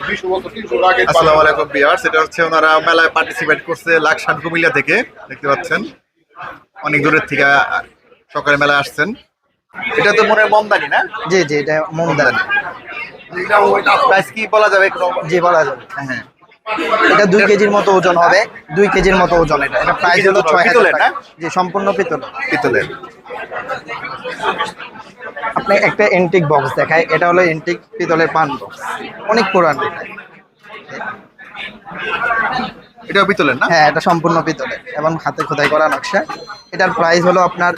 আসসালামু আলাইকুম ভিউয়ার্স, এটা হচ্ছে ওনারা মেলায় পার্টিসিপেট করছে লাকসাম কুমিল্লা থেকে। দেখতে পাচ্ছেন অনেক দূরের থেকে সকালে মেলায় আসছেন। এটা তো মনে হয় মমদানি না? জি জি, এটা মোমদানি। প্রাইস কি বলা যাবে একটু? জি, বলা যাবে। হ্যাঁ, এটা 2 কেজির মতো ওজন হবে, 2 কেজির মতো ওজন। এটা প্রাইস হলো 6000 পিতলের টাকা। না? জি, সম্পূর্ণ পিতল। পিতলের। আপনি একটা এন্টিক বক্স দেখায়, এটা হলো এন্টিক পিতলের পান বক্স, অনেক পুরানো। এটাও পিতলের না? হ্যাঁ, এটা সম্পূর্ণ পিতলের এবং হাতে খোদাই করা নকশা। এটার প্রাইস হলো আপনার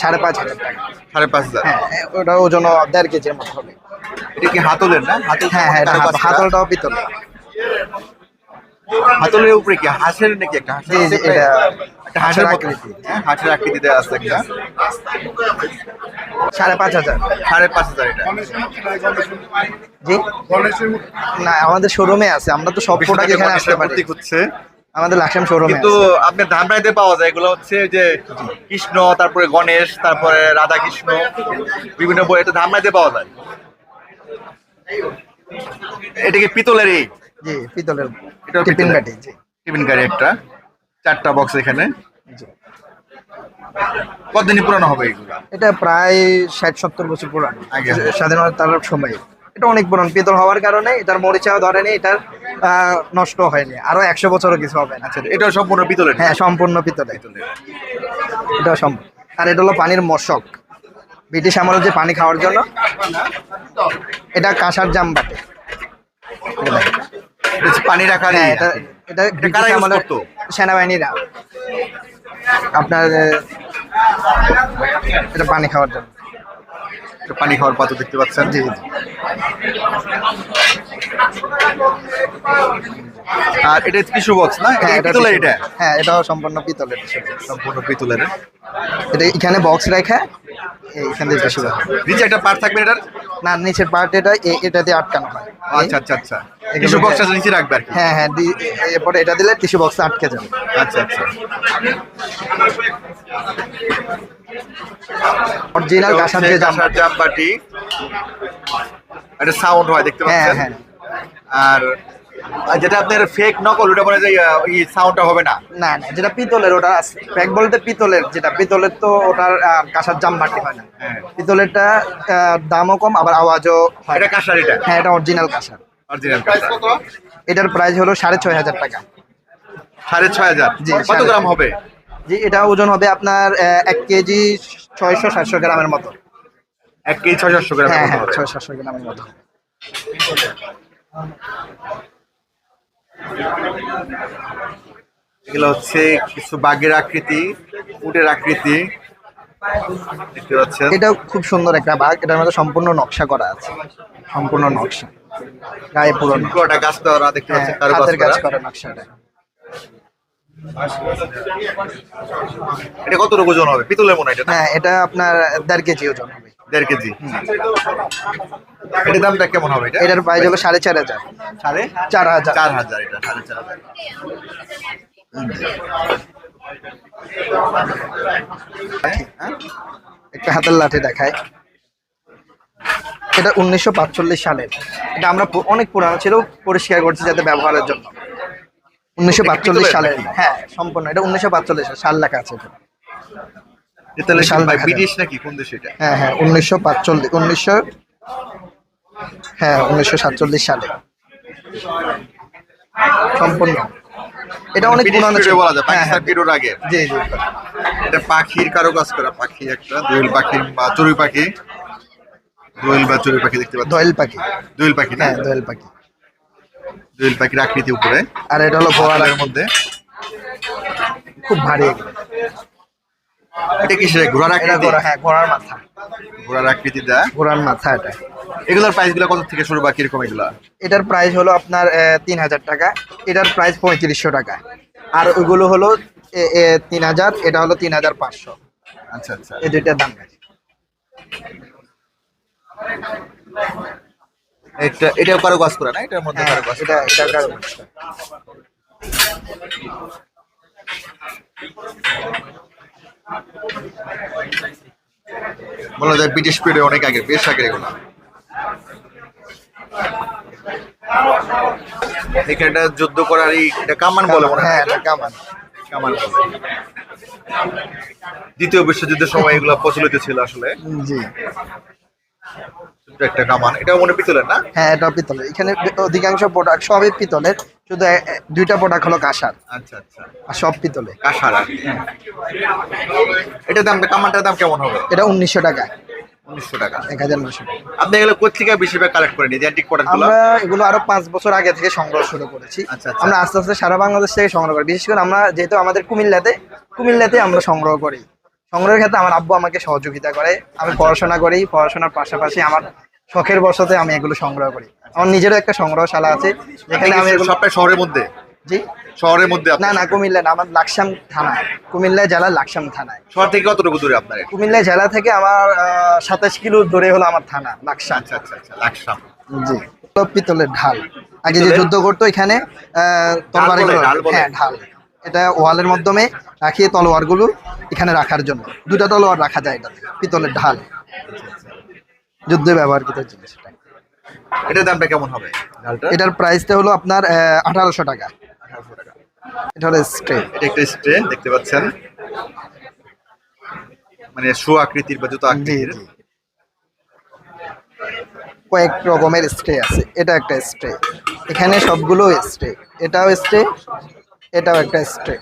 5500 টাকা। 5500। হ্যাঁ, ওটা ওজন 1.5 কেজির মতো হবে। এটা কি হাতলের না? হ্যাঁ হ্যাঁ, এটা হাতলটাও পিতলের। হাতলের উপরে কি হাঁসের নাকি? একটা জি জি, এটা একটা হাঁসের মতো। আকৃতি। হ্যাঁ, হাঁসের আকৃতি দেওয়া আছে একটা। 5500। 5500 এটা। জি না, আমাদের শোরুমে আছে, আমরা তো সব প্রোডাক্ট এখানে আসতে পারি। হচ্ছে আমাদের লাকসাম শোরুমে কিন্তু আপনার ধামরাইতে পাওয়া যায় এগুলো হচ্ছে যে কৃষ্ণ, তারপরে গণেশ, তারপরে রাধা কৃষ্ণ, বিভিন্ন বই এটা ধামরাইতে পাওয়া যায়। এটা কি পিতলেরই? জি, পিতলের। এটা টিফিন বাটি। জি টিফিন কারি একটা, 4টা বক্স এখানে। জি। কতদিন পুরানো হবে এগুলো? এটা প্রায় 60-70 বছর পুরানো, আগে। স্বাধীনতার সময়। এটা অনেক পুরান পিতল হওয়ার কারণে এটার মরিচাও ধরেনি, এটার নষ্ট হয়নি, আরো 100 বছরও কিছু হবে না। আচ্ছা, এটাও সম্পূর্ণ পিতলের? হ্যাঁ, সম্পূর্ণ পিতলের। এটা সম্পূর্ণ। আর এটা হলো পানির মশক, ব্রিটিশ আমলে যে পানি খাওয়ার জন্য। এটা কাঁসার জাম বাটে। পানি রাখার। হ্যাঁ, এটা ব্রিটিশ আমলে সেনাবাহিনীরা আপনার এটা পানি খাওয়ার জন্য। পানি খাওয়ার পাত্র দেখতে পাচ্ছেন। জি জি। আর এটা টিস্যু বক্স না? হ্যাঁ, এটা পিতলের? এটা হ্যাঁ, এটাও সম্পূর্ণ পিতলের। সম্পূর্ণ পিতলের। এটা এখানে বক্স রেখে এখান থেকে বেশি নিচে একটা পার্ট থাকবে এটার? না, নিচের পার্ট এটাতে আটকানো হয়। আচ্ছা আচ্ছা আচ্ছা, টিস্যু বক্সটা নিচে রাখবে আর কি। হ্যাঁ হ্যাঁ, এরপরে এটা দিলে টিস্যু বক্সে আটকে যাবে। আচ্ছা আচ্ছা। অরিজিনাল কাঁসার যে কাঁসার জামবাটি। একটা সাউন্ড হয় দেখতে হ্যাঁ পাচ্ছেন। হ্যাঁ। আর যেটা আপনার ফেক নকল, ওটা বলে যে এই সাউন্ডটা হবে না। না না, যেটা পিতলের ওটা ফেক বলতে পিতলের, যেটা পিতলের তো ওটার কাঁসার জামবাটি হয় না। হ্যাঁ। পিতলেরটা দামও কম, আবার আওয়াজও হয়। এটা কাঁসার? এটা হ্যাঁ, এটা অরিজিনাল কাঁসার। অরিজিনাল কাঁসার। এটার প্রাইস হলো 6500 টাকা। 6500? জি, কত গ্রাম হবে? জি, এটা ওজন হবে আপনার 1 কেজি 600-700 গ্রামের মতো। 1 কেজি 600 গ্রাম? হ্যাঁ হ্যাঁ, 600-700 গ্রামের মতো। এগুলো হচ্ছে কিছু বাঘের আকৃতি, উটের আকৃতি দেখতে পাচ্ছেন। এটা খুব সুন্দর একটা বাঘ, এটার মধ্যে সম্পূর্ণ নকশা করা আছে, সম্পূর্ণ নকশা গায়ে পুরো পুরোটা কাজ করা দেখতে পাচ্ছেন, হাতের কাজ করা নকশাটা। এটা কত ওজন হবে? পিতলের মনে হয় এটা? হ্যাঁ, এটা আপনার 1.5 কেজি ওজন হবে। 1.5 কেজি। এটার দামটা কেমন হবে? এটার প্রাইস হলো 4500। 4500। 4000 এটা 4500। একটা হাতের লাঠি দেখায়, এটা 1945 সালের। এটা আমরা অনেক পুরানো ছিল, পরিষ্কার করছি যাতে ব্যবহারের জন্য। 1945 সালের। হ্যাঁ, সম্পূর্ণ। এটা 1945 সাল লেখা আছে। এটা সাল ব্রিটিশ নাকি কোন দেশ এটা? হ্যাঁ হ্যাঁ, 1947 সালে সম্পূর্ণ। এটা অনেক পুরানো ছিল বলা যায়, পাকিস্তান পিরিয়ড আগে। জি জি। এটা পাখির কারুকাজ করা পাখি, একটা দোয়েল পাখি বা চড়ুই পাখি। দোয়েল বা চড়ুই পাখি দেখতে পাচ্ছেন। দোয়েল পাখি। দোয়েল পাখি না? হ্যাঁ, দোয়েল পাখি। দোয়েল পাখির আকৃতি উপরে। আর এটা হলো ঘোড়ার মধ্যে খুব ভারী। এটা কিসের? ঘোড়ার আকৃতি? হ্যাঁ, ঘোড়ার মাথা। ঘোড়ার আকৃতি দা, ঘোড়ার মাথা এটা। এগুলোর প্রাইস গুলো কত থেকে শুরু বা কিরকম এগুলা? এটার প্রাইস হলো আপনার 3000 টাকা। এটার প্রাইস 3500 টাকা। আর ওইগুলো হলো 3000, এটা হলো 3500। আচ্ছা আচ্ছা, এই দুইটার দাম আছে। এটাও কারুকাজ করা না? এটার মধ্যে কারুকাজ? এটা কারুকাজ। বলা যায় ব্রিটিশ পিরিয়ডে অনেক আগে, বেশ আগে এগুলো। এখানে একটা যুদ্ধ করার এটা কামান বলে মনে হয় হ্যাঁ, না এটা? এটা কামান। কামান বলে। দ্বিতীয় বিশ্বযুদ্ধের সময় এগুলো প্রচলিত ছিল আসলে। জি। ছোট্ট একটা কামান, এটা মনে হয় পিতলের না? হ্যাঁ, এটা পিতলের। এখানে অধিকাংশ প্রোডাক্ট সবই পিতলের, শুধু দুইটা প্রোডাক্ট হলো কাঁসার, আচ্ছা আচ্ছা, আর সব পিতলে। কাঁসার আর কি। এটার দাম, কামানটার দাম কেমন হবে? এটা 1900 টাকা, 1900 টাকা। 1900 টাকা। আপনি এগুলো কোথেকে বেশিরভাগ কালেক্ট করেন, এই যে অ্যান্টিক প্রোডাক্টগুলো? আমরা এগুলো আরো 5 বছর আগে থেকে সংগ্রহ শুরু করেছি। আচ্ছা, আচ্ছা। আমরা আস্তে আস্তে সারা বাংলাদেশ থেকে সংগ্রহ করি। বিশেষ করে আমরা যেহেতু আমাদের কুমিল্লাতে আমরা সংগ্রহ করি। সংগ্রহের ক্ষেত্রে আমার আব্বু আমাকে সহযোগিতা করে। আমি পড়াশোনা করি, পড়াশোনার পাশাপাশি আমার শখের বশতে আমি এগুলো সংগ্রহ করি। আমার নিজেরও একটা সংগ্রহশালা আছে, যেখানে আমি এগুলো। সবটা শহরের মধ্যে? জি। শহরের মধ্যে না না, কুমিল্লা না, আমার লাকসাম থানায়, কুমিল্লা জেলার লাকসাম থানায়। শহর থেকে কতটুকু দূরে আপনার এটা? কুমিল্লা জেলা থেকে আমার 27 কিলো দূরে হলো আমার থানা লাকসাম। আচ্ছা আচ্ছা আচ্ছা, লাকসাম। জি। তো পিতলের ঢাল, আগে যে পিতলের? যুদ্ধ করতো এখানে তরবারি, ঢাল বলে? হ্যাঁ ঢাল। এটা ওয়ালের মাধ্যমে রাখিয়ে তলোয়ার গুলো এখানে রাখার জন্য, দুটা তলোয়ার রাখা যায় এটাতে। পিতলের ঢাল, যুদ্ধে ব্যবহারকৃত জিনিস এটা। এটার দামটা কেমন হবে ঢালটা? এটার প্রাইসটা হলো আপনার 1800 টাকা। 1800 টাকা। এটা হলো স্ট্রে। এটা একটা স্ট্রে দেখতে পাচ্ছেন, মানে শো আকৃতির বা জুতো জি আকৃতির। জি, কয়েক রকমের স্ট্রে আছে। এটা একটা স্ট্রে, এখানে সবগুলো স্ট্রে। এটাও স্ট্রে, এটাও একটা স্ট্রে।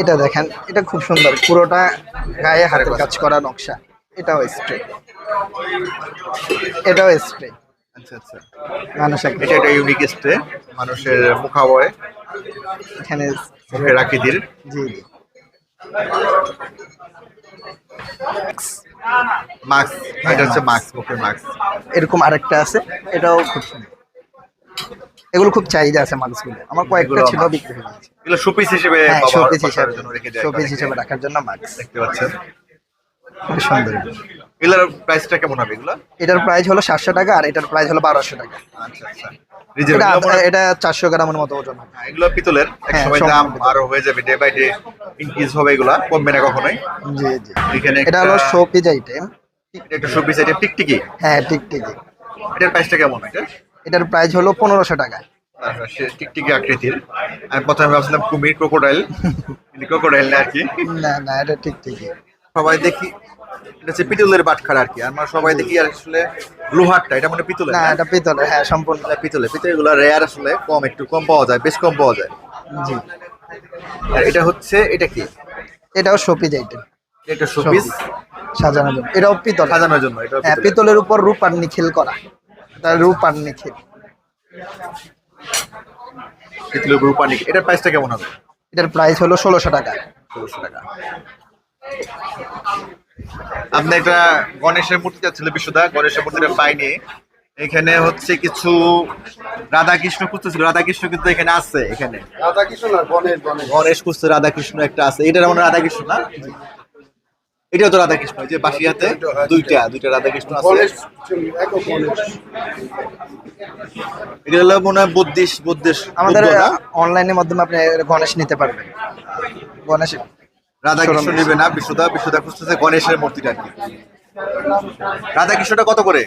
এটা দেখেন, এটা খুব সুন্দর, পুরোটা গায়ে হাতের কাজ করা নকশা। এটাও স্ট্রে, এটাও স্ট্রে। আচ্ছা আচ্ছা, মানুষের এটা একটা ইউনিক স্ট্রে, মানুষের মুখাবয়, এখানে। মুখের আকৃতির। জি জি। মাস্ক, এটা হচ্ছে মাস্ক, মুখের মাস্ক। এরকম আরেকটা আছে, এটাও খুব সুন্দর। এগুলো খুব চাহিদা আছে মানুষগুলো, আমার কয়েকটা এগুলো ছিল, মাস্ক। বিক্রি হয়ে গেছে। এগুলো শোপিস হিসেবে হ্যাঁ, ব্যবহার শোপিস করার হিসাবে, জন্য রেখে দেয় শোপিস অনেকে। হিসাবে রাখার জন্য মাস্ক। দেখতে পাচ্ছেন, খুব সুন্দর। এগুলোর প্রাইসটা কেমন হবে এগুলো? এটার প্রাইস হলো 700 টাকা, আর এটার প্রাইস হলো 1200 টাকা। আচ্ছা আচ্ছা, এটা রিজনেবল। এটা 400 গ্রামের মতো ওজন হবে। এগুলো পিতলের, এক হ্যাঁ, সময় সম্পূর্ণ দাম পিতলের। আরো হয়ে যাবে, ডে বাই ডে ইনক্রিজ হবে, এগুলা কমবে না কখনোই। জি জি। এখানে এটা হলো শোপিস আইটেম। এটা একটা শোপিস, এটা টিকটিকি। হ্যাঁ, টিকটিকি। এটার প্রাইসটা কেমন এটা? এটার প্রাইস হলো 1500 টাকা। সে টিকটিকি আকৃতির। আমি প্রথমে ভাবছিলাম কুমির, ক্রোকোডাইল, কিন্তু ক্রোকোডাইল না আর কি। না না, এটা টিকটিকি। সবাই দেখি এটা হচ্ছে পিতলের বাটখারা আর কি, আমরা সবাই দেখি আর আসলে লোহারটা, এটা মানে পিতলের না, না? এটা পিতলের, হ্যাঁ সম্পূর্ণ। এটা পিতলের। পিতলের রেয়ার আসলে কম, একটু কম পাওয়া যায়, বেশ কম পাওয়া যায়। জি। আর এটা হচ্ছে, এটা কি? এটাও শোপিস আইটেম, এটা শোপিস সাজানোর জন্য। এটাও পিতল, সাজানোর জন্য। এটা হ্যাঁ, পিতলের উপর রূপ আর নিখিল করা। এটা রূপ আর নিখিল। পিতলের রূপানি। এটার প্রাইসটা কেমন হবে? এটার প্রাইস হলো 1600 টাকা। 1600 টাকা। আপনি একটা গণেশের মূর্তি চাচ্ছিল বিশ্বদা, গণেশের মূর্তিটা পাইনি। এখানে হচ্ছে কিছু রাধা কৃষ্ণ খুঁজতেছিল, রাধা কৃষ্ণ কিন্তু এখানে আছে। এখানে রাধা কৃষ্ণ না, গণেশ গণেশ গণেশ খুঁজছে, রাধা কৃষ্ণ একটা আছে। এটার মানে রাধা কৃষ্ণ না? এটাও তো রাধা কৃষ্ণ, এই যে বাসি হাতে দুইটা রাধা কৃষ্ণ আছে। গণেশ একক গণেশ। এটা হলো মনে হয় বুদ্ধিস্ট আমাদের বুদ্ধ না? অনলাইনের মাধ্যমে আপনি গণেশ নিতে পারবেন। গণেশ রাধা কৃষ্ণ নেবে না বিশ্বদা খুঁজতেছে গণেশের মূর্তিটা আর কি। রাধা কৃষ্ণটা কত করে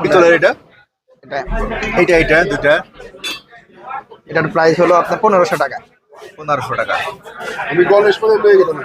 পিতলের? এটা এটা এইটা দুইটা এটার প্রাইস হলো আপনার 1500 টাকা। 1500 টাকা। আমি গণেশ পদে পেয়ে গেলাম।